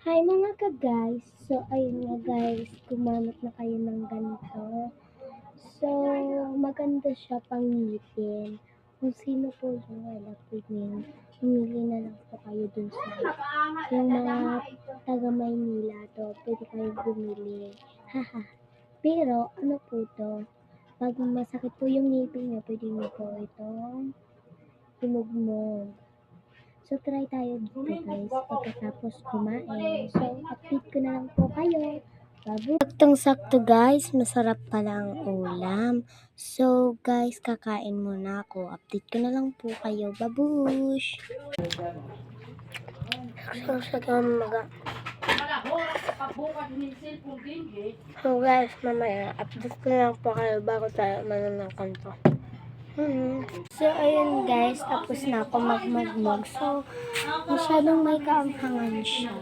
Hi mga ka-guys! So, ayun nga guys, gumamit na kayo ng ganito. So, maganda siya pang ngipin. Kung sino po yung wala pwedeng humili na lang po kayo dun sa yung mga taga Maynila to, pwede kayo bumili. Haha. Pero, ano po to? Pag masakit po yung ngipin nyo, pwede nyo po itong imugmog. So, try tayo dito guys pagkatapos kumain. So, update ko na lang po kayo. Babu. Saktong-sakto guys, masarap pala ang ulam. So, guys, kakain muna ako. Update ko na lang po kayo. Babush! So guys, mamaya, update ko na lang po kayo bago tayo ng kanto. So, ayun guys, tapos na ako magmagmag. So, masyadong may kaanghangan siya.